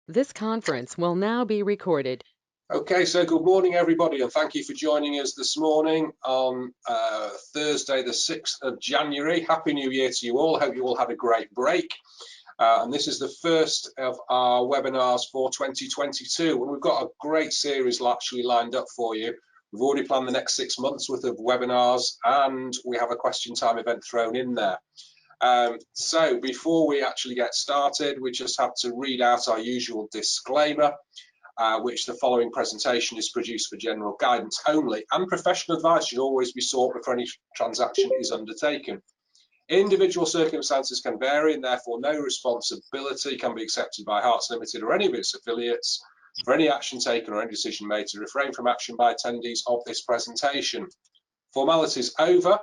This conference will now be recorded. Okay, so good morning, everybody, and thank you for joining us this morning on Thursday, the 6th of January. Happy New Year to you all. Hope you all had a great break. And this is the first of our webinars for 2022. And we've got a great series actually lined up for you. We've already planned the next 6 months worth of webinars, and we have a question time event thrown in there. So before we actually get started, we just have to read out our usual disclaimer. Which the following presentation is produced for general guidance only, and professional advice should always be sought before any transaction is undertaken. Individual circumstances can vary, and therefore no responsibility can be accepted by Harts Limited or any of its affiliates for any action taken or any decision made to refrain from action by attendees of this presentation. Formalities over.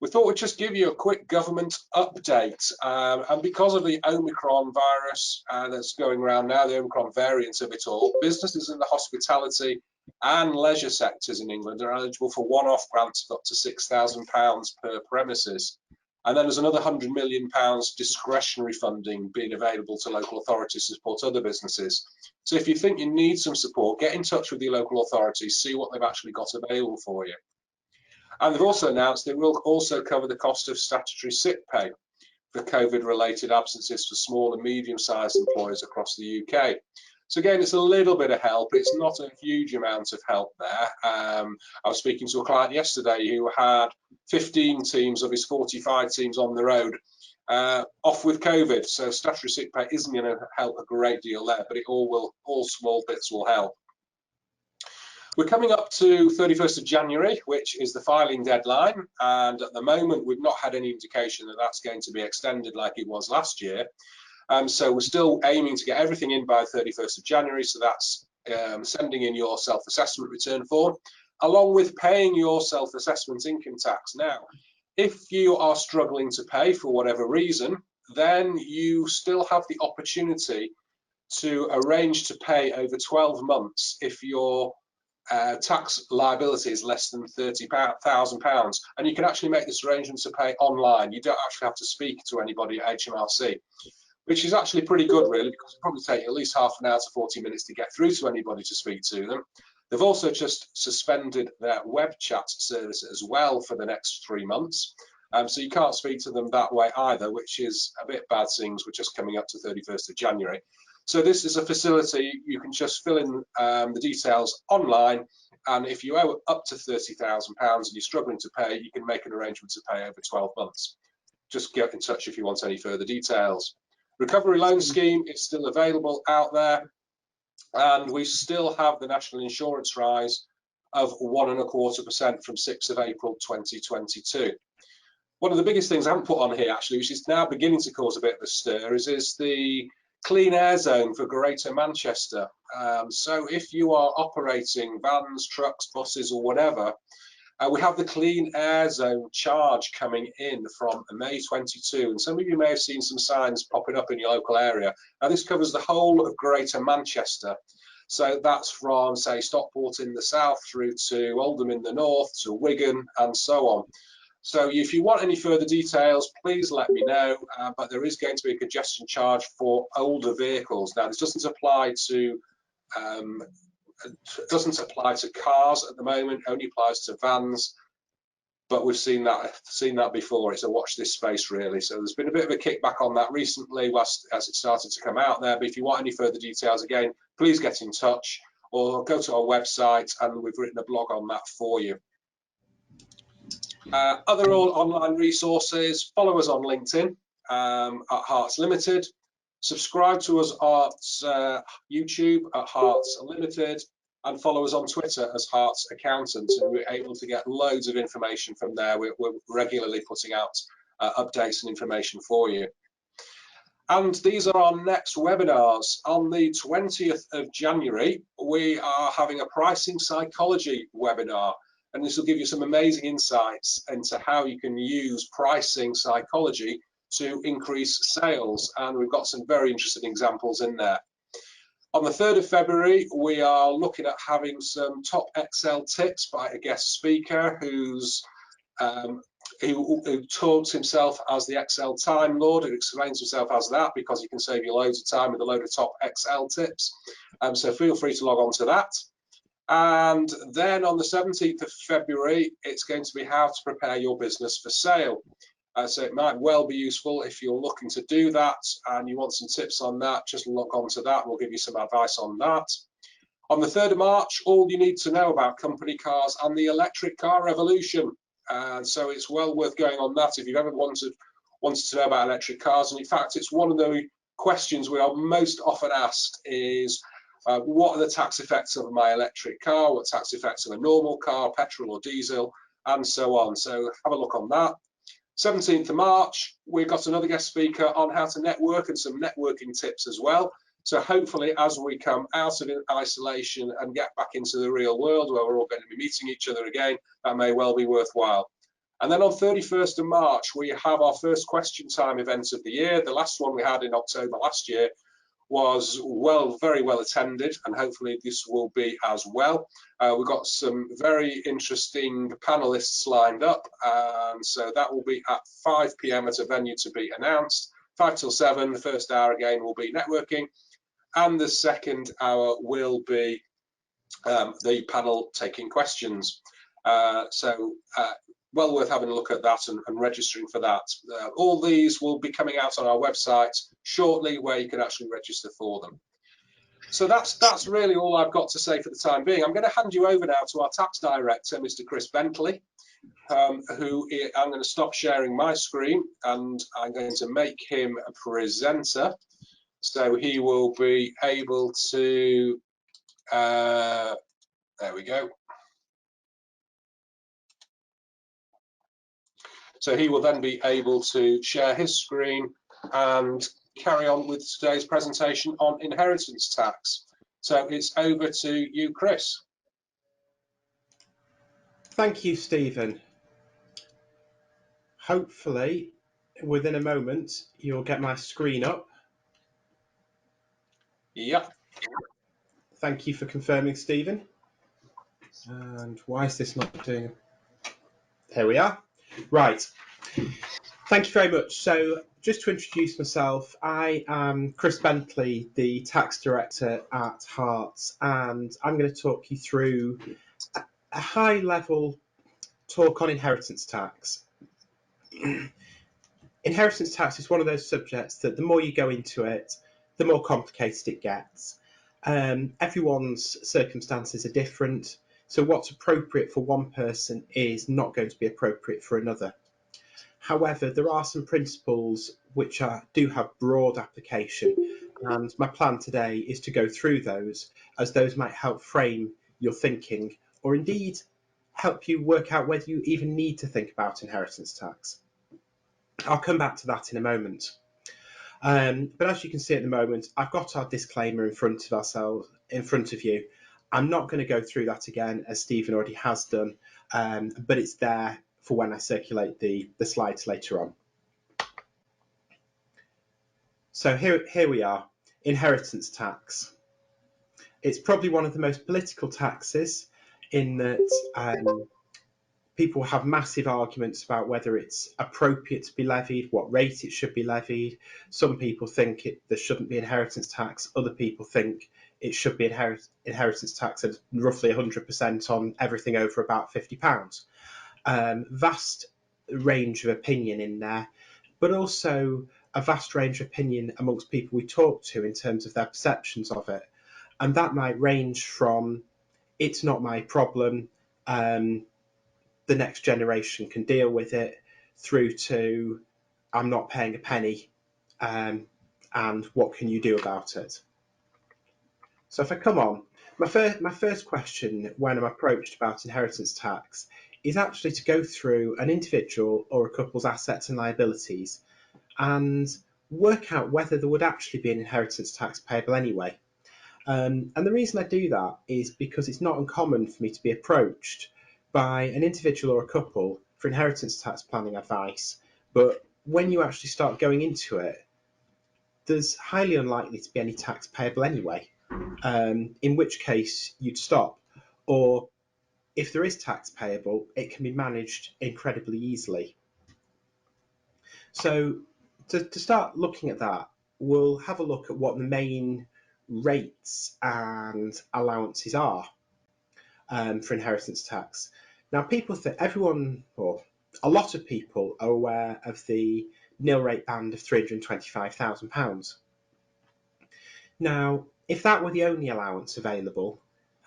We thought we'd just give you a quick government update, and because of the Omicron virus that's going around now, the Omicron variant of it all, businesses in the hospitality and leisure sectors in England are eligible for one-off grants of up to £6,000 per premises. And then there's another £100 million discretionary funding being available to local authorities to support other businesses. So if you think you need some support, get in touch with your local authorities, see what they've actually got available for you. And they've also announced they will also cover the cost of statutory sick pay for COVID-related absences for small and medium-sized employers across the UK. So again, it's a little bit of help. It's not a huge amount of help there. I was speaking to a client yesterday who had 15 teams of his 45 teams on the road off with COVID. So statutory sick pay isn't going to help a great deal there, but all small bits will help. We're coming up to 31st of January, which is the filing deadline, and at the moment we've not had any indication that that's going to be extended like it was last year. So we're still aiming to get everything in by 31st of January, so that's sending in your self-assessment return form, along with paying your self-assessment income tax. Now, if you are struggling to pay for whatever reason, then you still have the opportunity to arrange to pay over 12 months if your tax liability is less than £30,000, and you can actually make this arrangement to pay online. You don't actually have to speak to anybody at HMRC, which is actually pretty good, really, because it probably take you at least half an hour to 40 minutes to get through to anybody to speak to them. They've also just suspended their web chat service as well for the next 3 months. So you can't speak to them that way either, which is a bit bad things. We're just coming up to 31st of January. So this is a facility, you can just fill in the details online, and if you owe up to £30,000 and you're struggling to pay, you can make an arrangement to pay over 12 months. Just get in touch if you want any further details. Recovery loan scheme is still available out there, and we still have the national insurance rise of 1.25% from 6th of April 2022. One of the biggest things I haven't put on here actually, which is now beginning to cause a bit of a stir, is the clean air zone for Greater Manchester. So if you are operating vans, trucks, buses or whatever, we have the clean air zone charge coming in from May 22, and some of you may have seen some signs popping up in your local area. Now this covers the whole of Greater Manchester, so that's from, say, Stockport in the south through to Oldham in the north to Wigan and so on. So if you want any further details, please let me know, but there is going to be a congestion charge for older vehicles. Now this doesn't apply to cars at the moment, only applies to vans, but we've seen that before. It's a watch this space really. So there's been a bit of a kickback on that recently as it started to come out there, but if you want any further details, again, please get in touch or go to our website and we've written a blog on that for you. Other online resources, follow us on LinkedIn at Harts Limited, subscribe to us at YouTube at Harts Limited, and follow us on Twitter as Harts Accountants, and we're able to get loads of information from there. We're regularly putting out updates and information for you. And these are our next webinars. On the 20th of January, we are having a pricing psychology webinar. And this will give you some amazing insights into how you can use pricing psychology to increase sales. And we've got some very interesting examples in there. On the 3rd of February, we are looking at having some top Excel tips by a guest speaker who's who touts himself as the Excel Time Lord, who explains himself as that because he can save you loads of time with a load of top Excel tips. So feel free to log on to that. And then on the 17th of February, it's going to be how to prepare your business for sale. So it might well be useful if you're looking to do that and you want some tips on that, just log on to that. We'll give you some advice on that. On the 3rd of March, all you need to know about company cars and the electric car revolution. So it's well worth going on that if you've ever wanted to know about electric cars. And in fact, it's one of the questions we are most often asked is, what are the tax effects of my electric car? What tax effects of a normal car, petrol or diesel, and so on. So have a look on that. 17th of March, we've got another guest speaker on how to network and some networking tips as well. So hopefully as we come out of isolation and get back into the real world where we're all going to be meeting each other again, that may well be worthwhile. And then on 31st of March, we have our first question time event of the year. The last one we had in October last year was very well attended, and hopefully this will be as well. We've got some very interesting panelists lined up, and so that will be at 5 p.m. at a venue to be announced. 5 till 7, the first hour again will be networking, and the second hour will be the panel taking questions. Well worth having a look at that and registering for that. All these will be coming out on our website shortly, where you can actually register for them. So that's really all I've got to say for the time being. I'm going to hand you over now to our tax director, Mr. Chris Bentley, I'm going to stop sharing my screen and I'm going to make him a presenter. So he will be able to, there we go. So he will then be able to share his screen and carry on with today's presentation on inheritance tax. So it's over to you, Chris. Thank you, Stephen. Hopefully, within a moment, you'll get my screen up. Yep. Thank you for confirming, Stephen. And why is this not doing it? Here we are. Right. Thank you very much. So just to introduce myself, I am Chris Bentley, the tax director at Harts, and I'm going to talk you through a high-level talk on inheritance tax. Inheritance tax is one of those subjects that the more you go into it, the more complicated it gets. Everyone's circumstances are different, so what's appropriate for one person is not going to be appropriate for another. However, there are some principles which do have broad application, and my plan today is to go through those, as those might help frame your thinking, or indeed help you work out whether you even need to think about inheritance tax. I'll come back to that in a moment. But as you can see at the moment, I've got our disclaimer in front of you. I'm not going to go through that again, as Stephen already has done, but it's there for when I circulate the slides later on. So here we are, inheritance tax. It's probably one of the most political taxes, in that people have massive arguments about whether it's appropriate to be levied, what rate it should be levied. Some people think there shouldn't be inheritance tax. Other people think it should be inheritance tax at roughly 100% on everything over about £50. Vast range of opinion in there, but also a vast range of opinion amongst people we talk to in terms of their perceptions of it. And that might range from, it's not my problem, the next generation can deal with it, through to, I'm not paying a penny, and what can you do about it? So if I come on, my first question when I'm approached about inheritance tax is actually to go through an individual or a couple's assets and liabilities and work out whether there would actually be an inheritance tax payable anyway. And the reason I do that is because it's not uncommon for me to be approached by an individual or a couple for inheritance tax planning advice, but when you actually start going into it, there's highly unlikely to be any tax payable anyway, in which case you'd stop. Or if there is tax payable, it can be managed incredibly easily. So to start looking at that, we'll have a look at what the main rates and allowances are for inheritance tax. Now, people think everyone, or a lot of people, are aware of the nil rate band of £325,000. Now, if that were the only allowance available,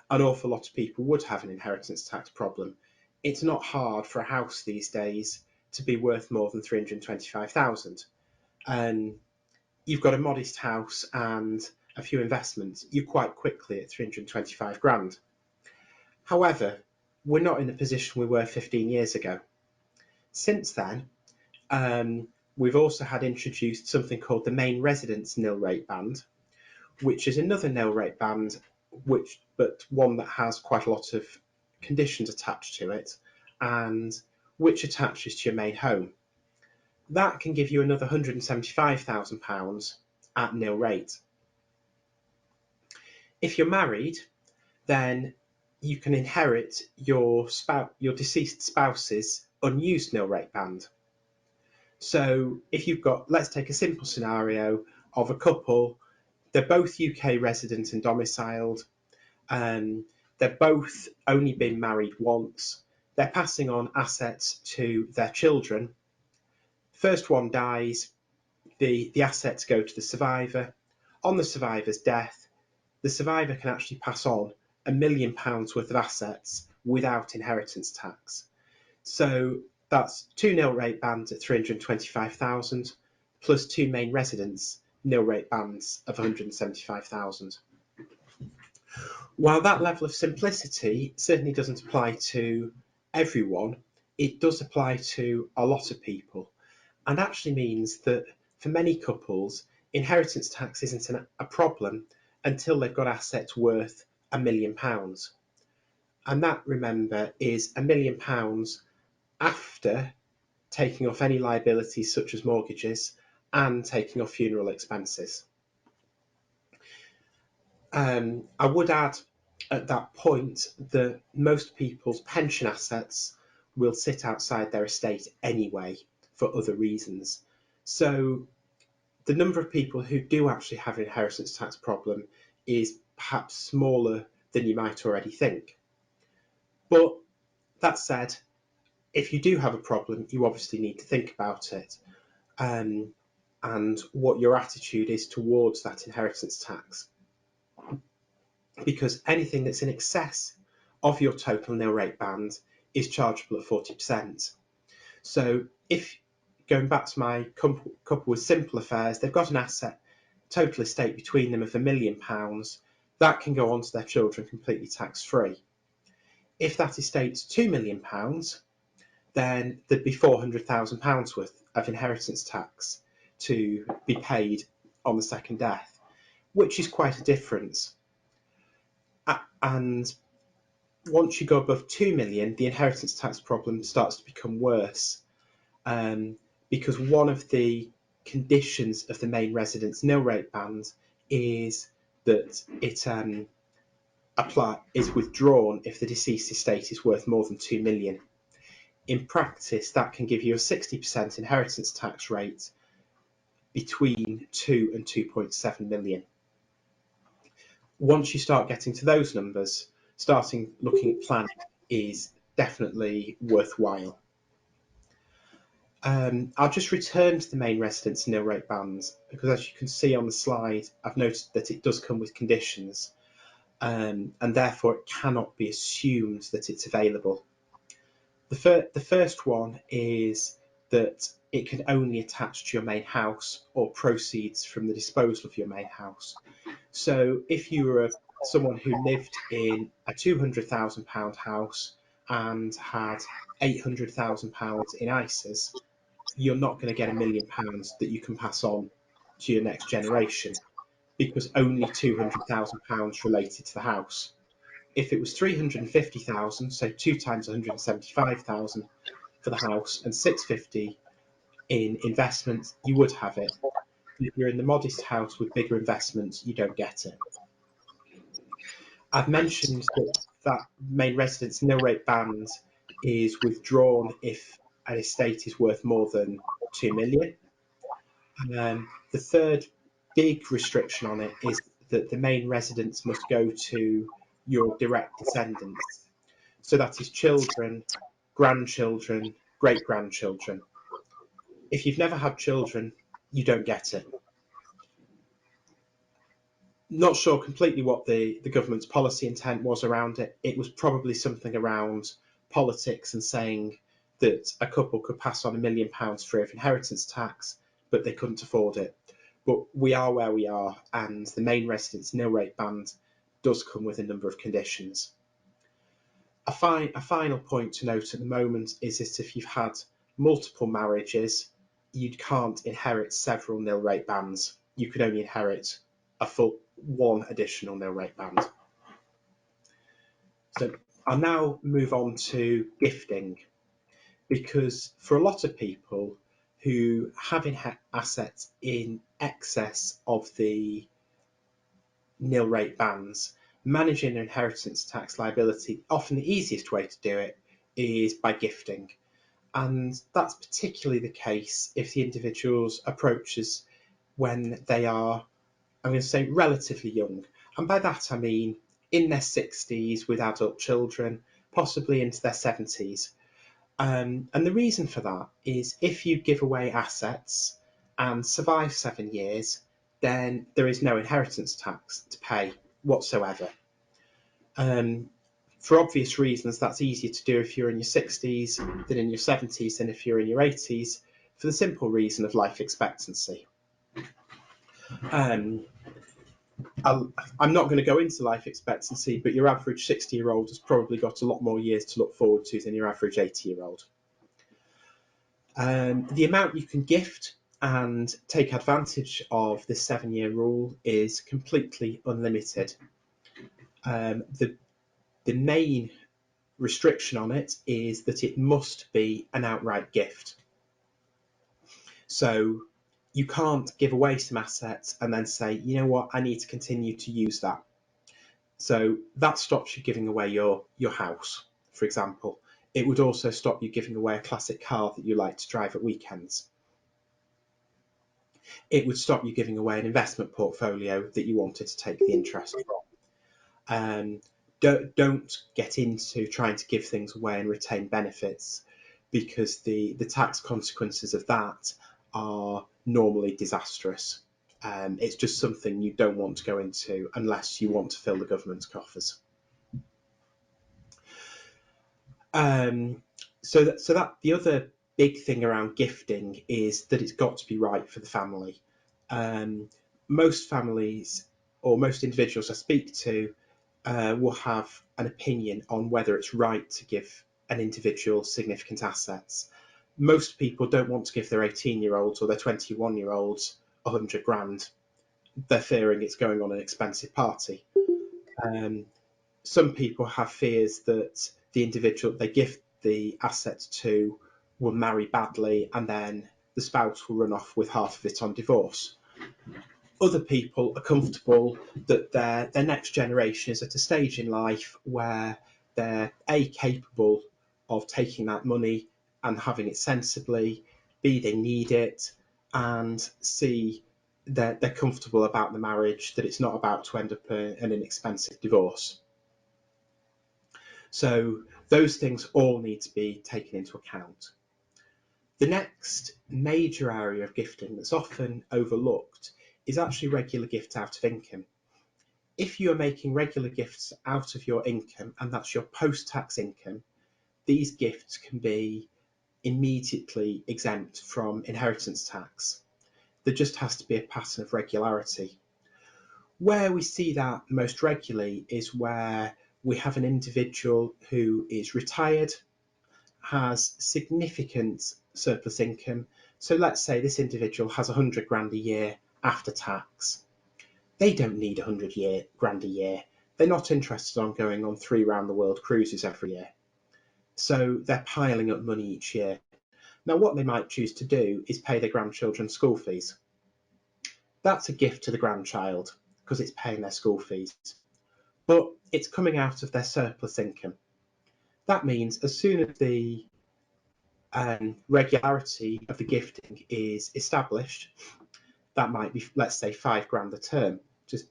an awful lot of people would have an inheritance tax problem. It's not hard for a house these days to be worth more than 325,000. And you've got a modest house and a few investments, you're quite quickly at 325 grand. However, we're not in the position we were 15 years ago. Since then, we've also had introduced something called the main residence nil rate band, which is another nil rate band, but one that has quite a lot of conditions attached to it, and which attaches to your main home. That can give you another £175,000 at nil rate. If you're married, then you can inherit your deceased spouse's unused nil rate band. So if you've got, let's take a simple scenario of a couple, they're both UK resident and domiciled, they're both only been married once, they're passing on assets to their children. First one dies, the assets go to the survivor. On the survivor's death, the survivor can actually pass on £1 million worth of assets without inheritance tax. So that's two nil rate bands at 325,000 plus two main residence nil rate bands of 175,000. While that level of simplicity certainly doesn't apply to everyone, it does apply to a lot of people, and actually means that for many couples, inheritance tax isn't a problem until they've got assets worth £1 million. And that, remember, is £1 million after taking off any liabilities such as mortgages and taking off funeral expenses. I would add at that point that most people's pension assets will sit outside their estate anyway for other reasons. So the number of people who do actually have an inheritance tax problem is perhaps smaller than you might already think. But that said, if you do have a problem, you obviously need to think about it and what your attitude is towards that inheritance tax. Because anything that's in excess of your total nil rate band is chargeable at 40%. So if, going back to my couple with simple affairs, they've got an asset, total estate between them of £1 million, that can go on to their children completely tax-free. If that estate's £2 million, then there'd be £400,000 worth of inheritance tax to be paid on the second death, which is quite a difference. And once you go above 2 million, the inheritance tax problem starts to become worse, because one of the conditions of the main residence nil rate band is that it is withdrawn if the deceased estate is worth more than 2 million. In practice, that can give you a 60% inheritance tax rate between 2 and 2.7 million. Once you start getting to those numbers, starting looking at planning is definitely worthwhile. I'll just return to the main residence nil rate bands because, as you can see on the slide, I've noticed that it does come with conditions, and therefore it cannot be assumed that it's available. The first one is that it can only attach to your main house or proceeds from the disposal of your main house. So if you were someone who lived in a £200,000 house and had £800,000 in ISAs, you're not going to get £1 million that you can pass on to your next generation because only £200,000 related to the house. If it was 350,000, so 2 times 175,000 for the house and 650 in investments, you would have it. If you're in the modest house with bigger investments, you don't get it. I've mentioned that main residence nil rate band is withdrawn if an estate is worth more than 2 million. The third big restriction on it is that the main residence must go to your direct descendants. So that is children, grandchildren, great grandchildren. If you've never had children, you don't get it. Not sure completely what the government's policy intent was around it. It was probably something around politics and saying that a couple could pass on £1 million free of inheritance tax, but they couldn't afford it. But we are where we are, and the main residence nil rate band does come with a number of conditions. A final point to note at the moment is that if you've had multiple marriages, you can't inherit several nil rate bands. You could only inherit a full one additional nil rate band. So I'll now move on to gifting, because for a lot of people who have assets in excess of the nil rate bands, managing an inheritance tax liability, often the easiest way to do it is by gifting. And that's particularly the case if the individual's approaches when they are, I'm going to say, relatively young. And by that I mean in their 60s with adult children, possibly into their 70s. And the reason for that is if you give away assets and survive 7 years, then there is no inheritance tax to pay whatsoever. For obvious reasons, that's easier to do if you're in your 60s than in your 70s than if you're in your 80s, for the simple reason of life expectancy. I'm not going to go into life expectancy, but your average 60-year-old has probably got a lot more years to look forward to than your average 80-year-old. The amount you can gift and take advantage of this 7-year rule is completely unlimited. The main restriction on it is that it must be an outright gift. So you can't give away some assets and then say, you know what, I need to continue to use that. So that stops you giving away your house, for example. It would also stop you giving away a classic car that you like to drive at weekends. It would stop you giving away an investment portfolio that you wanted to take the interest from. Don't get into trying to give things away and retain benefits, because the tax consequences of that are normally disastrous. It's just something you don't want to go into unless you want to fill the government's coffers. So that the other big thing around gifting is that it's got to be right for the family. Most families or most individuals I speak to will have an opinion on whether it's right to give an individual significant assets. Most people don't want to give their 18-year-olds or their 21-year-olds 100 grand. They're fearing it's going on an expensive party. Some people have fears that the individual they gift the asset to will marry badly and then the spouse will run off with half of it on divorce. Other people are comfortable that their next generation is at a stage in life where they're capable of taking that money and having it sensibly, B, they need it, and C, they're comfortable about the marriage, that it's not about to end up in an inexpensive divorce. So those things all need to be taken into account. The next major area of gifting that's often overlooked is actually regular gifts out of income. If you are making regular gifts out of your income, and that's your post-tax income, these gifts can be immediately exempt from inheritance tax. There just has to be a pattern of regularity. Where we see that most regularly is where we have an individual who is retired, has significant surplus income. So let's say this individual has 100 grand a year after tax. They don't need 100 grand a year. They're not interested on going on 3 round the world cruises every year. So they're piling up money each year. Now what they might choose to do is pay their grandchildren's school fees. That's a gift to the grandchild because it's paying their school fees. But it's coming out of their surplus income. That means as soon as the regularity of the gifting is established, that might be, let's say, £5 a term. Just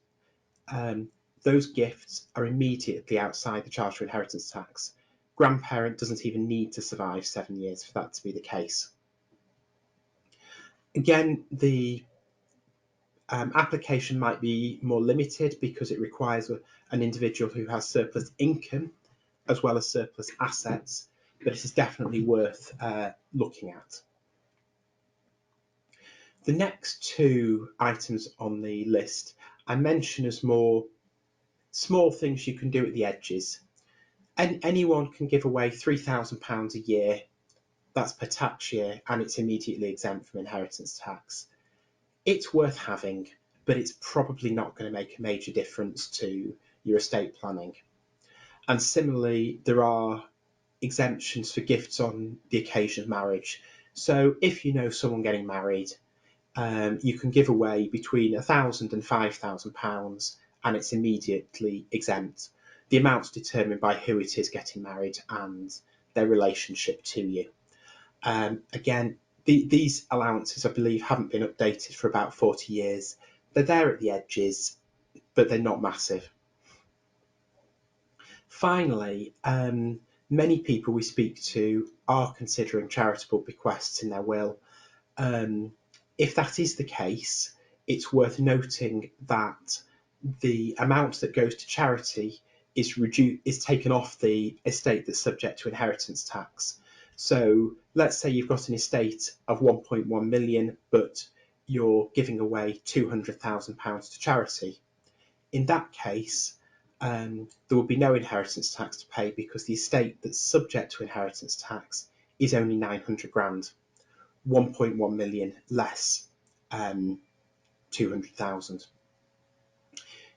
those gifts are immediately outside the charge for inheritance tax. Grandparent doesn't even need to survive 7 years for that to be the case. Again, the application might be more limited because it requires an individual who has surplus income as well as surplus assets, but it is definitely worth looking at. The next two items on the list I mention as more small things you can do at the edges. And anyone can give away £3,000 a year, that's per tax year, and it's immediately exempt from inheritance tax. It's worth having, but it's probably not going to make a major difference to your estate planning. And similarly, there are exemptions for gifts on the occasion of marriage. So if you know someone getting married, you can give away between £1,000 and £5,000 and it's immediately exempt. The amount's determined by who it is getting married and their relationship to you. Again, these allowances, I believe, haven't been updated for about 40 years. They're there at the edges, but they're not massive. Finally, many people we speak to are considering charitable bequests in their will. If that is the case, it's worth noting that the amount that goes to charity is taken off the estate that's subject to inheritance tax. So let's say you've got an estate of 1.1 million, but you're giving away £200,000 to charity. In that case, there will be no inheritance tax to pay because the estate that's subject to inheritance tax is only 900 grand. 1.1 million less 200,000.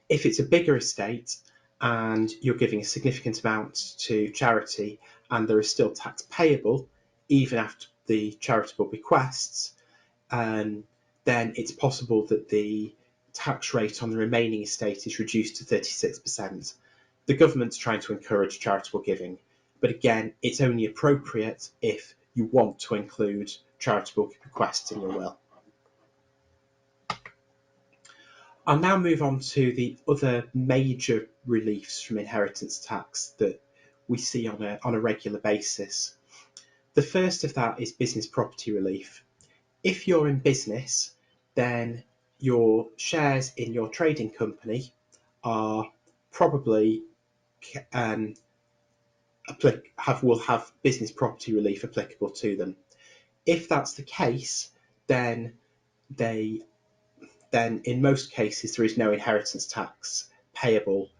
If it's a bigger estate and you're giving a significant amount to charity and there is still tax payable even after the charitable bequests, then it's possible that the tax rate on the remaining estate is reduced to 36%. The government's trying to encourage charitable giving, but again, it's only appropriate if you want to include charitable bequests in your will. I'll now move on to the other major reliefs from inheritance tax that we see on a regular basis. The first of that is business property relief. If you're in business, then your shares in your trading company are probably will have business property relief applicable to them. If that's the case, then in most cases there is no inheritance tax payable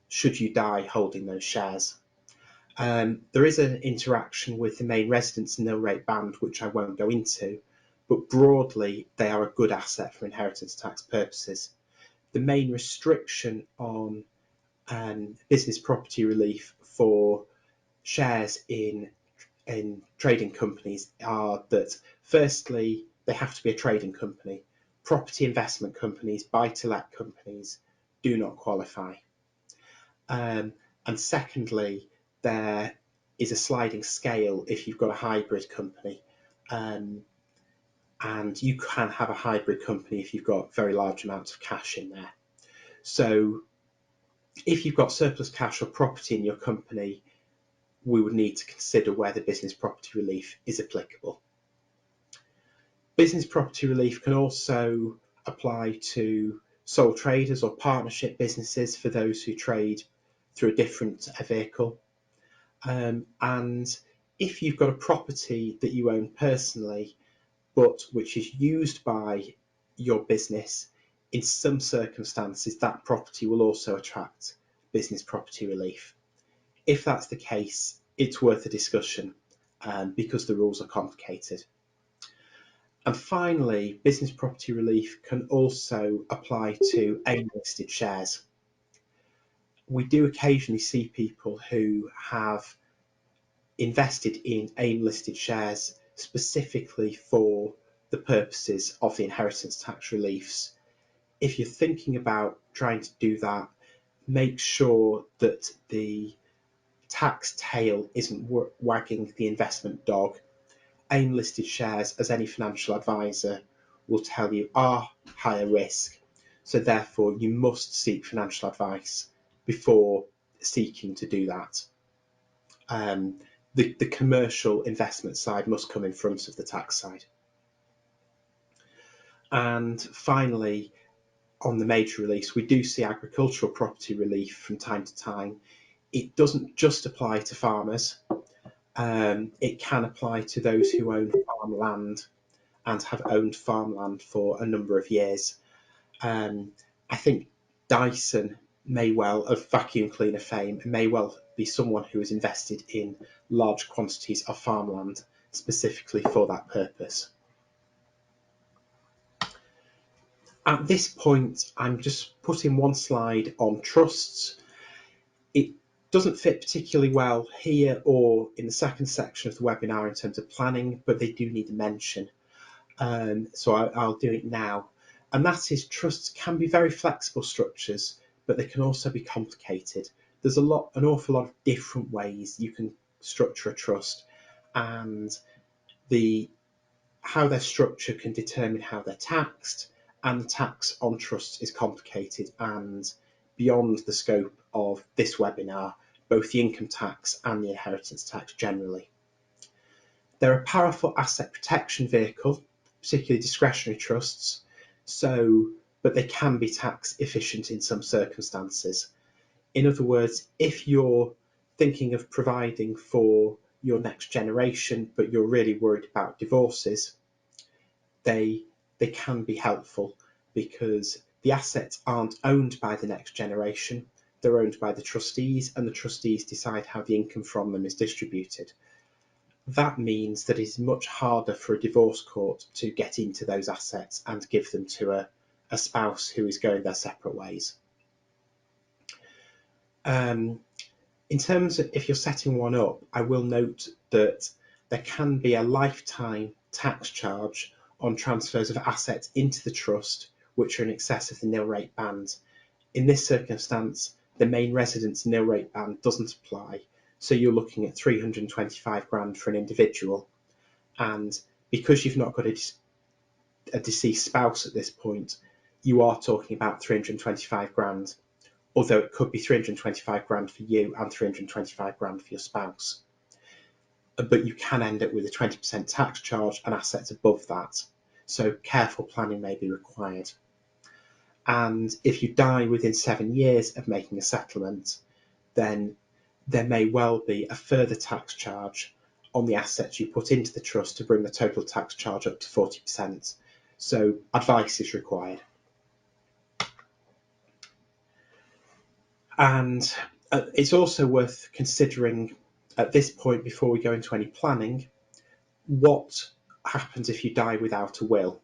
should you die holding those shares. There is an interaction with the main residence nil rate band, which I won't go into, but broadly they are a good asset for inheritance tax purposes. The main restriction on business property relief for shares in trading companies are that, firstly, they have to be a trading company. Property investment companies, buy-to-let companies do not qualify. And secondly, there is a sliding scale if you've got a hybrid company. And you can have a hybrid company if you've got very large amounts of cash in there. So if you've got surplus cash or property in your company, we would need to consider whether business property relief is applicable. Business property relief can also apply to sole traders or partnership businesses for those who trade through a different vehicle. And if you've got a property that you own personally, but which is used by your business, in some circumstances, that property will also attract business property relief. If that's the case, it's worth a discussion because the rules are complicated. And finally, business property relief can also apply to AIM-listed shares. We do occasionally see people who have invested in AIM-listed shares specifically for the purposes of the inheritance tax reliefs. If you're thinking about trying to do that, make sure that the tax tail isn't wagging the investment dog, AIM listed shares, as any financial advisor will tell you, are higher risk. So therefore you must seek financial advice before seeking to do that. The commercial investment side must come in front of the tax side. And finally, on the major release, we do see agricultural property relief from time to time. It doesn't just apply to farmers. It can apply to those who own farmland and have owned farmland for a number of years. I think Dyson may well, of vacuum cleaner fame, may well be someone who has invested in large quantities of farmland specifically for that purpose. At this point, I'm just putting one slide on trusts. It doesn't fit particularly well here or in the second section of the webinar in terms of planning, but they do need a mention. So I'll do it now. And that is, trusts can be very flexible structures, but they can also be complicated. There's an awful lot of different ways you can structure a trust, and how they're structured can determine how they're taxed, and the tax on trusts is complicated and beyond the scope of this webinar, both the income tax and the inheritance tax generally. They're a powerful asset protection vehicle, particularly discretionary trusts, but they can be tax efficient in some circumstances. In other words, if you're thinking of providing for your next generation, but you're really worried about divorces, they can be helpful because the assets aren't owned by the next generation, they're owned by the trustees, and the trustees decide how the income from them is distributed. That means that it's much harder for a divorce court to get into those assets and give them to a spouse who is going their separate ways. In terms of if you're setting one up, I will note that there can be a lifetime tax charge on transfers of assets into the trust which are in excess of the nil rate band. In this circumstance, the main residence nil rate band doesn't apply, so you're looking at 325 grand for an individual, and because you've not got a deceased spouse at this point, you are talking about 325 grand, although it could be 325 grand for you and 325 grand for your spouse. But you can end up with a 20% tax charge and assets above that, so careful planning may be required. And if you die within 7 years of making a settlement, then there may well be a further tax charge on the assets you put into the trust to bring the total tax charge up to 40%. So advice is required. And it's also worth considering at this point, before we go into any planning, what happens if you die without a will.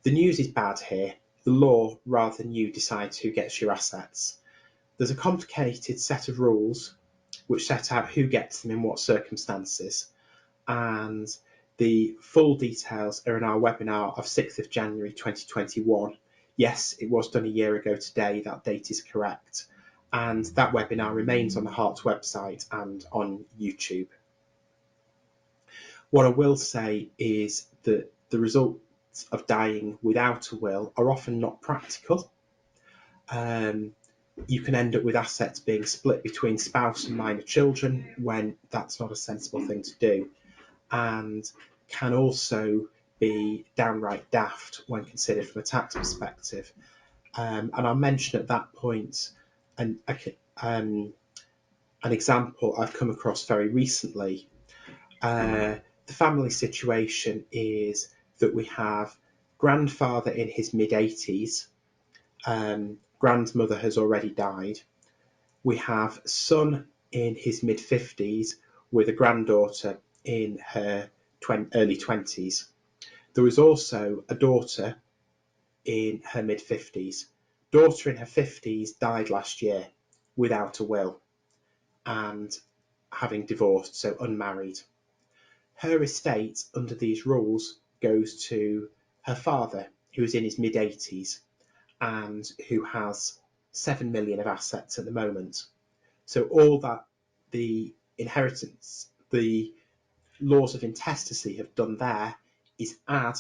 The news is bad here. The law, rather than you, decides who gets your assets. There's a complicated set of rules which set out who gets them in what circumstances, and the full details are in our webinar of 6th of January 2021. Yes, it was done a year ago today, that date is correct, and that webinar remains on the Harts website and on YouTube. What I will say is that the results of dying without a will are often not practical. You can end up with assets being split between spouse and minor children when that's not a sensible thing to do, and can also be downright daft when considered from a tax perspective. And I'll mention at that point an example I've come across very recently. The family situation is that we have grandfather in his mid-80s, grandmother has already died. We have son in his mid-50s with a granddaughter in her early 20s. There was also a daughter in her mid-50s. Daughter in her 50s died last year without a will and having divorced, so unmarried. Her estate under these rules goes to her father, who is in his mid-80s and who has 7 million of assets at the moment. So all that the inheritance, the laws of intestacy have done there is add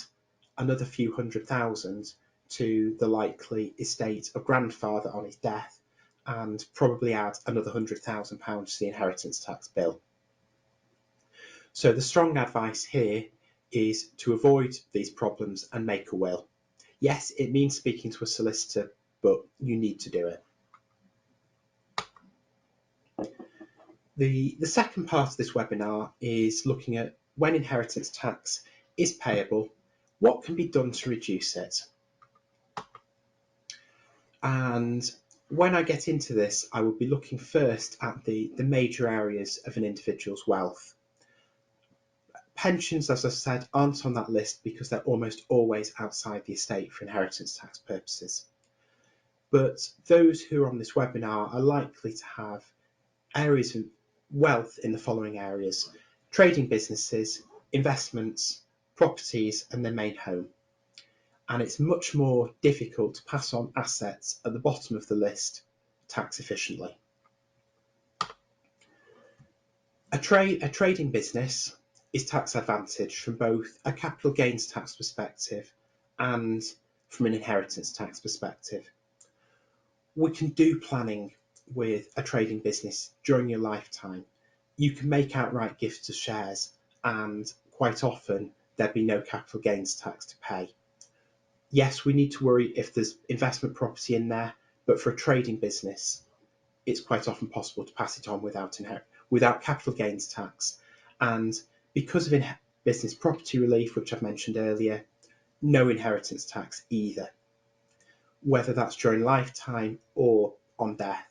another few £100,000 to the likely estate of grandfather on his death, and probably add another £100,000 to the inheritance tax bill. So the strong advice here is to avoid these problems and make a will. Yes, it means speaking to a solicitor, but you need to do it. The second part of this webinar is looking at when inheritance tax is payable, what can be done to reduce it. And when I get into this, I will be looking first at the major areas of an individual's wealth. Pensions, as I said, aren't on that list because they're almost always outside the estate for inheritance tax purposes. But those who are on this webinar are likely to have areas of wealth in the following areas: trading businesses, investments, properties, and their main home. And it's much more difficult to pass on assets at the bottom of the list tax efficiently. A trading business is tax advantaged from both a capital gains tax perspective and from an inheritance tax perspective. We can do planning with a trading business during your lifetime. You can make outright gifts of shares, and quite often there'd be no capital gains tax to pay. Yes, we need to worry if there's investment property in there, but for a trading business, it's quite often possible to pass it on without capital gains tax. And because of business property relief, which I've mentioned earlier, no inheritance tax either, whether that's during lifetime or on death.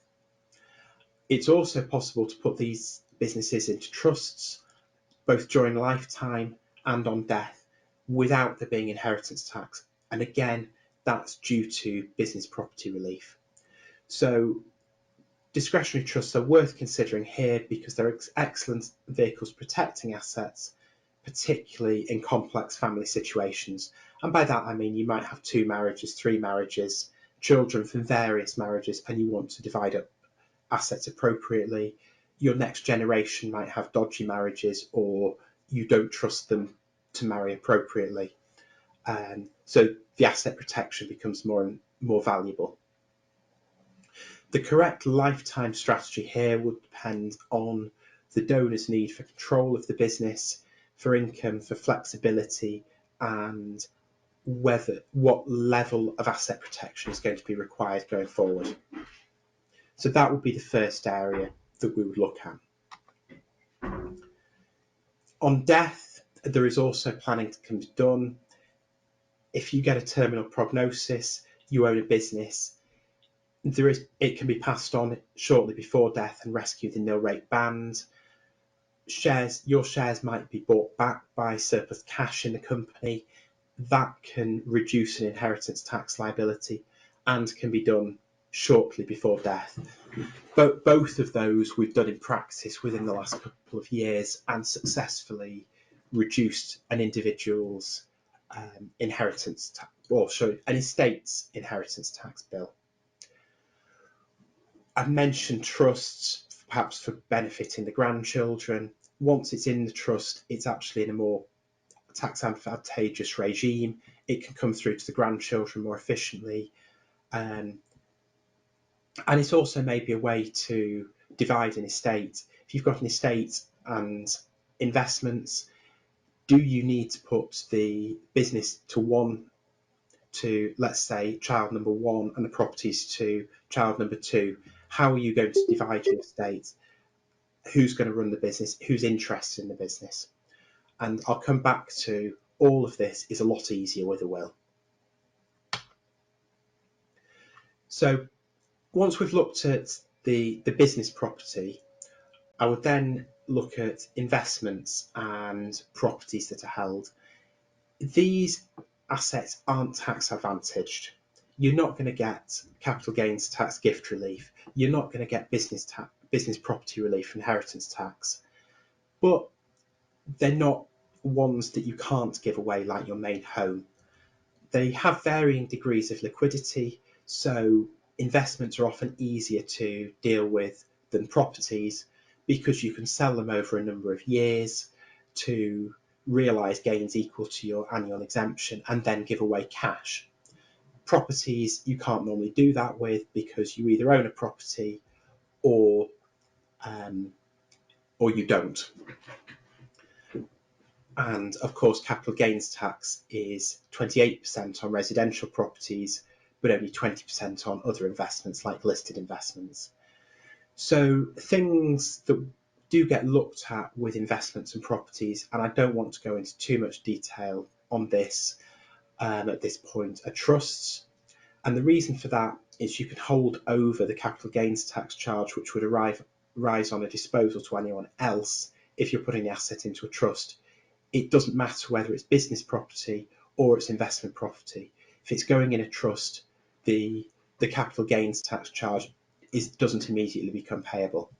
It's also possible to put these businesses into trusts, both during lifetime and on death, without there being inheritance tax. And again, that's due to business property relief. So discretionary trusts are worth considering here because they're excellent vehicles protecting assets, particularly in complex family situations. And by that I mean you might have 2 marriages, 3 marriages, children from various marriages, and you want to divide up assets appropriately. Your next generation might have dodgy marriages, or you don't trust them to marry appropriately. So the asset protection becomes more and more valuable. The correct lifetime strategy here would depend on the donor's need for control of the business, for income, for flexibility, and what level of asset protection is going to be required going forward. So that would be the first area that we would look at. On death, there is also planning that can be done. If you get a terminal prognosis, you own a business, it can be passed on shortly before death and rescue the nil rate band. Your shares might be bought back by surplus cash in the company. That can reduce an inheritance tax liability and can be done shortly before death. But both of those we've done in practice within the last couple of years and successfully reduced an individual's inheritance tax, or sorry, an estate's inheritance tax bill. I've mentioned trusts, perhaps for benefiting the grandchildren. Once it's in the trust, it's actually in a more tax advantageous regime. It can come through to the grandchildren more efficiently. And it's also maybe a way to divide an estate. If you've got an estate and investments, do you need to put the business to, let's say, child number 1 and the properties to child number 2? How are you going to divide your estate? Who's going to run the business? Who's interested in the business? And I'll come back to all of this is a lot easier with a will. So once we've looked at the business property, I would then look at investments and properties that are held. These assets aren't tax advantaged. You're not going to get capital gains tax gift relief. You're not going to get business property relief, inheritance tax. But they're not ones that you can't give away like your main home. They have varying degrees of liquidity, so investments are often easier to deal with than properties because you can sell them over a number of years. to realise gains equal to your annual exemption and then give away cash. Properties you can't normally do that with because you either own a property or you don't. And of course, capital gains tax is 28% on residential properties, but only 20% on other investments like listed investments. So things that do get looked at with investments and properties, and I don't want to go into too much detail on this at this point, are trusts. And the reason for that is you can hold over the capital gains tax charge, which would rise on a disposal to anyone else if you're putting the asset into a trust. It doesn't matter whether it's business property or it's investment property. If it's going in a trust, the capital gains tax charge doesn't immediately become payable.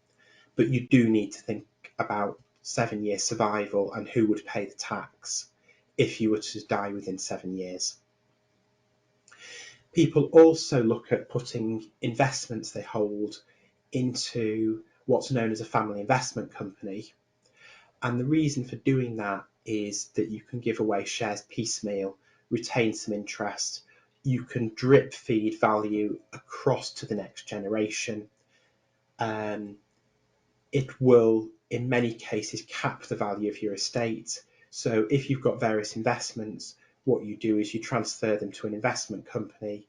But you do need to think about 7-year survival and who would pay the tax if you were to die within 7 years. People also look at putting investments they hold into what's known as a family investment company. And the reason for doing that is that you can give away shares piecemeal, retain some interest, you can drip feed value across to the next generation. It will, in many cases, cap the value of your estate. So if you've got various investments, what you do is you transfer them to an investment company,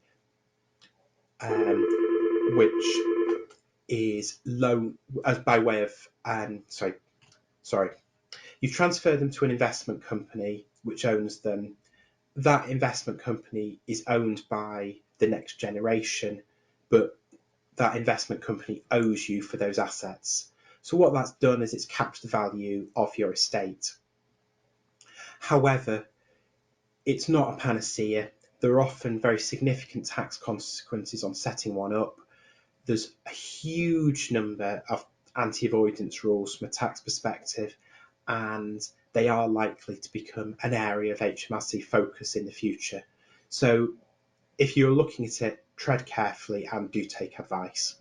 which is loan as by way of you transfer them to an investment company which owns them. That investment company is owned by the next generation, but that investment company owes you for those assets. So what that's done is it's capped the value of your estate. However, it's not a panacea. There are often very significant tax consequences on setting one up. There's a huge number of anti-avoidance rules from a tax perspective, and they are likely to become an area of HMRC focus in the future. So if you're looking at it, tread carefully and do take advice.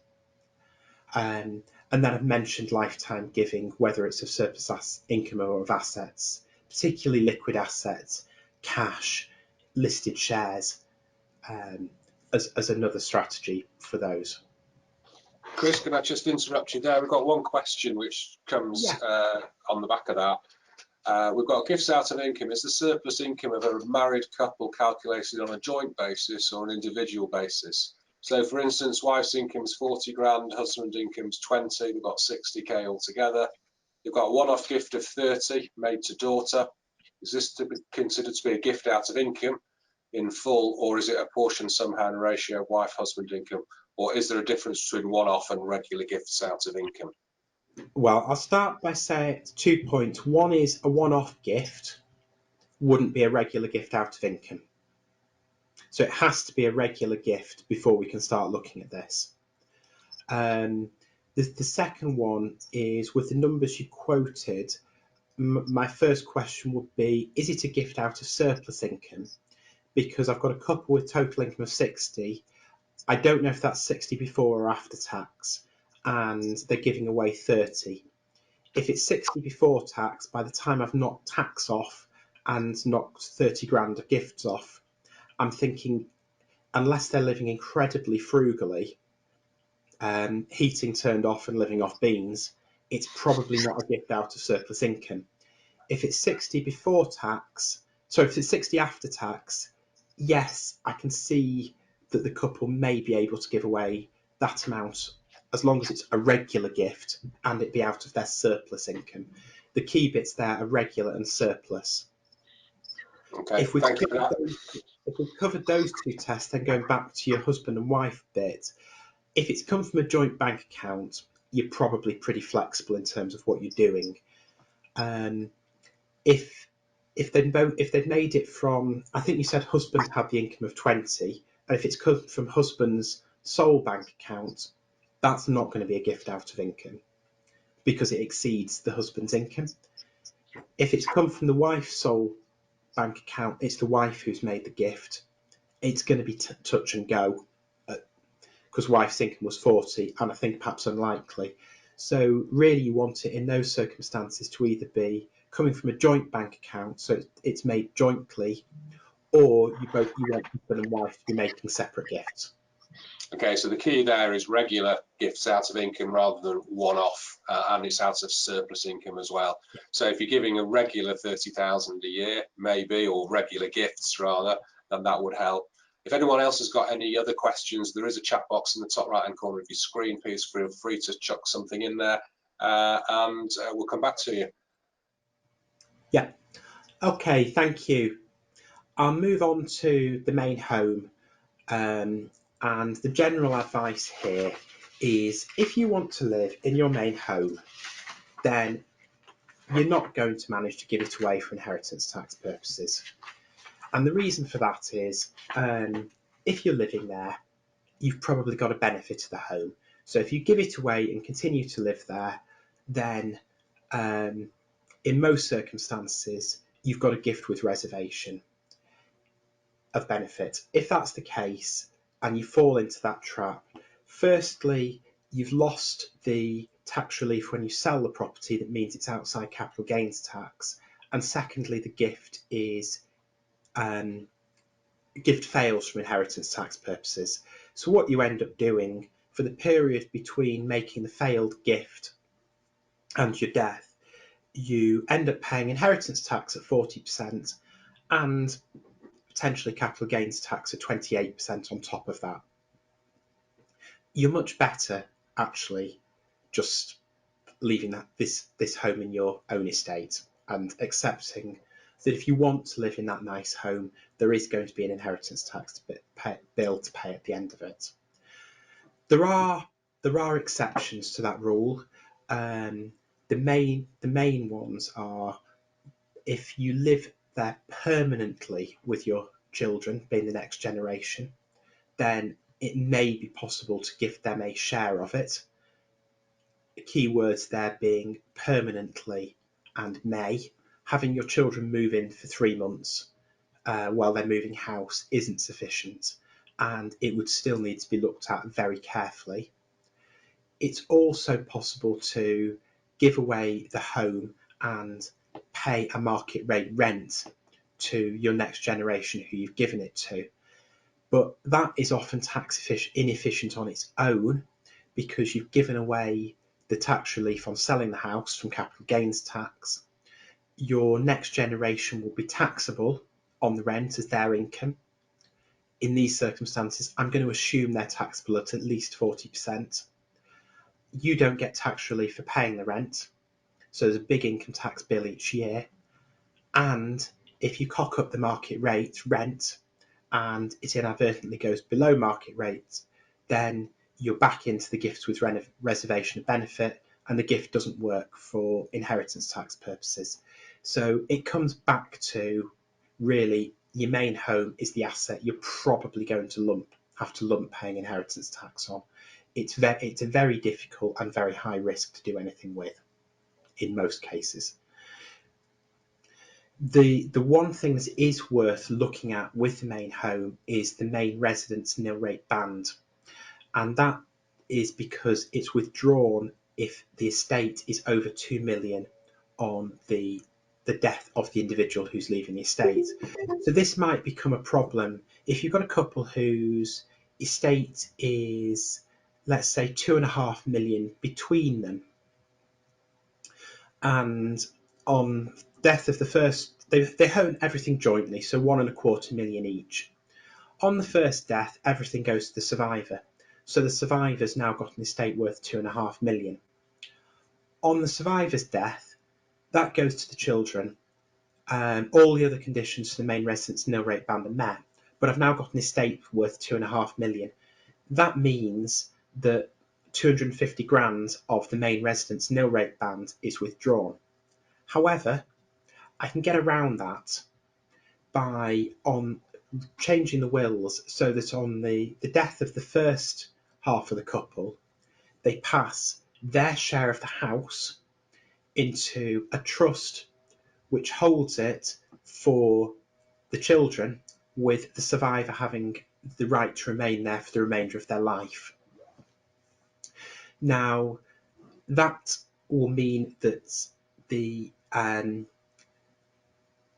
And then I've mentioned lifetime giving, whether it's of surplus income or of assets, particularly liquid assets, cash, listed shares, as another strategy for those. Chris, can I just interrupt you there? We've got one question which comes on the back of that. We've got gifts out of income. Is the surplus income of a married couple calculated on a joint basis or an individual basis? So, for instance, wife's income is 40 grand, husband's income is 20. They've got 60k altogether. They've got a one-off gift of 30 made to daughter. Is this considered to be a gift out of income in full, or is it a portion somehow in ratio of wife-husband income? Or is there a difference between one-off and regular gifts out of income? Well, I'll start by saying 2 points. One is a one-off gift wouldn't be a regular gift out of income. So it has to be a regular gift before we can start looking at this. The second one is, with the numbers you quoted, my first question would be, is it a gift out of surplus income? Because I've got a couple with total income of 60. I don't know if that's 60 before or after tax, and they're giving away 30. If it's 60 before tax, by the time I've knocked tax off and knocked 30 grand of gifts off, I'm thinking, unless they're living incredibly frugally, heating turned off and living off beans, it's probably not a gift out of surplus income. If it's 60 before tax, so if it's 60 after tax, yes, I can see that the couple may be able to give away that amount as long as it's a regular gift and it be out of their surplus income. The key bits there are regular and surplus. Okay, thank you for that. If we've covered those two tests, then going back to your husband and wife bit, if it's come from a joint bank account, you're probably pretty flexible in terms of what you're doing. If they've made it from, I think you said husband had the income of 20, and if it's come from husband's sole bank account, that's not going to be a gift out of income because it exceeds the husband's income. If it's come from the wife's sole bank account, it's the wife who's made the gift. It's going to be touch and go because wife's income was 40, and I think perhaps unlikely. So really you want it in those circumstances to either be coming from a joint bank account, so it's made jointly, or you want husband and wife to be making separate gifts. Okay, so the key there is regular gifts out of income rather than one-off, and it's out of surplus income as well. So if you're giving a regular 30,000 a year, maybe, or regular gifts rather, then that would help. If anyone else has got any other questions, there is a chat box in the top right-hand corner of your screen. Please feel free to chuck something in there, and we'll come back to you. Yeah. Okay, thank you. I'll move on to the main home. And the general advice here is if you want to live in your main home, then you're not going to manage to give it away for inheritance tax purposes. And the reason for that is if you're living there, you've probably got a benefit of the home. So if you give it away and continue to live there, then in most circumstances, you've got a gift with reservation of benefit. If that's the case and you fall into that trap, firstly, you've lost the tax relief when you sell the property. That means it's outside capital gains tax. And secondly, the gift fails from inheritance tax purposes. So what you end up doing for the period between making the failed gift and your death, you end up paying inheritance tax at 40% and potentially capital gains tax at 28% on top of that. You're much better actually just leaving this home in your own estate and accepting that if you want to live in that nice home, there is going to be an inheritance tax bill to pay at the end of it. There are exceptions to that rule. The main ones are if you live there permanently with your children, being the next generation, then it may be possible to give them a share of it. The key words there being permanently and may. Having your children move in for 3 months while they're moving house isn't sufficient, and it would still need to be looked at very carefully. It's also possible to give away the home and pay a market rate rent to your next generation who you've given it to. But that is often tax inefficient on its own because you've given away the tax relief on selling the house from capital gains tax. Your next generation will be taxable on the rent as their income. In these circumstances, I'm going to assume they're taxable at least 40%. You don't get tax relief for paying the rent, so there's a big income tax bill each year. And if you cock up the market rate rent and it inadvertently goes below market rate, then you're back into the gifts with reservation of benefit, and the gift doesn't work for inheritance tax purposes. So it comes back to really your main home is the asset you're probably going to have to lump paying inheritance tax on. It's a very difficult and very high risk to do anything with in most cases. The one thing that is worth looking at with the main home is the main residence nil rate band, and that is because it's withdrawn if the estate is over 2 million on the death of the individual who's leaving the estate. So this might become a problem if you've got a couple whose estate is, let's say, 2.5 million between them, and on death of the first, they own everything jointly, so 1.25 million each. On the first death, everything goes to the survivor, so the survivor's now got an estate worth 2.5 million. On the survivor's death, that goes to the children. All the other conditions for the main residence nil rate band are met, but I've now got an estate worth 2.5 million. That means that 250 grand of the main residence nil rate band is withdrawn. However, I can get around that by changing the wills so that on the death of the first half of the couple, they pass their share of the house into a trust which holds it for the children, with the survivor having the right to remain there for the remainder of their life. Now, that will mean that the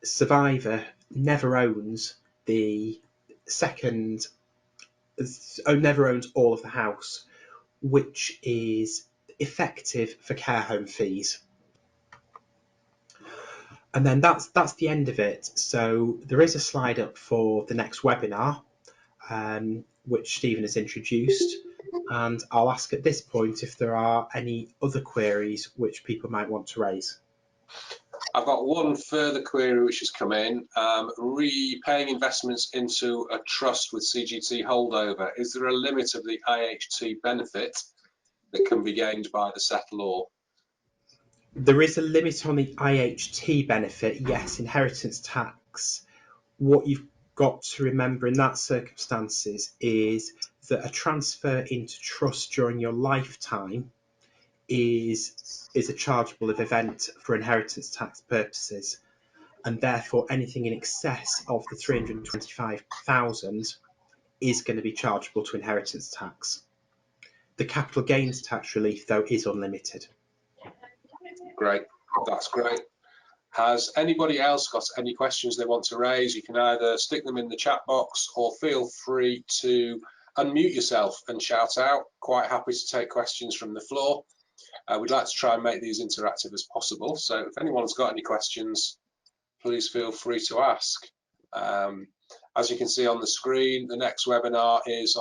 survivor never owns never owns all of the house, which is effective for care home fees. And then that's the end of it. So there is a slide up for the next webinar, which Stephen has introduced. And I'll ask at this point if there are any other queries which people might want to raise. I've got one further query which has come in. Repaying investments into a trust with CGT holdover. Is there a limit of the IHT benefit that can be gained by the settlor? There is a limit on the IHT benefit, yes, inheritance tax. What you've got to remember in that circumstances is that a transfer into trust during your lifetime is a chargeable event for inheritance tax purposes, and therefore anything in excess of the 325,000 is going to be chargeable to inheritance tax. The capital gains tax relief, though, is unlimited. Great, that's great. Has anybody else got any questions they want to raise? You can either stick them in the chat box or feel free to unmute yourself and shout out. Quite happy to take questions from the floor. We'd like to try and make these interactive as possible. So if anyone's got any questions, please feel free to ask. As you can see on the screen, the next webinar is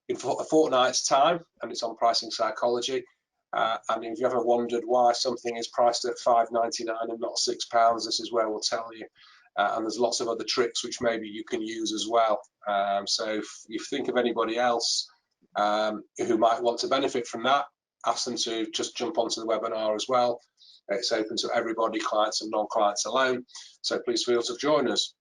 in a fortnight's time, and it's on pricing psychology. And if you ever wondered why something is priced at £5.99 and not £6, this is where we'll tell you. And there's lots of other tricks which maybe you can use as well. So if you think of anybody else who might want to benefit from that, ask them to just jump onto the webinar as well. It's open to everybody, clients and non-clients alone. So please feel to join us.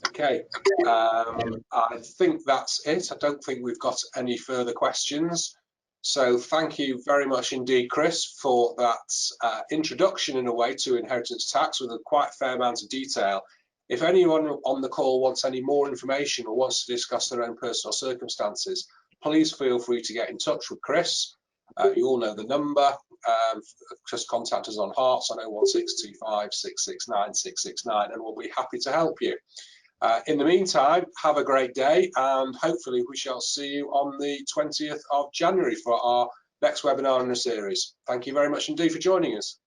Okay, I think that's it. I don't think we've got any further questions. So thank you very much indeed, Chris, for that introduction in a way to inheritance tax with a quite fair amount of detail. If anyone on the call wants any more information or wants to discuss their own personal circumstances, please feel free to get in touch with Chris. You all know the number. Just contact us on Harts on 01625 669 669 and we'll be happy to help you. In the meantime, have a great day, and hopefully we shall see you on the 20th of January for our next webinar in the series. Thank you very much indeed for joining us.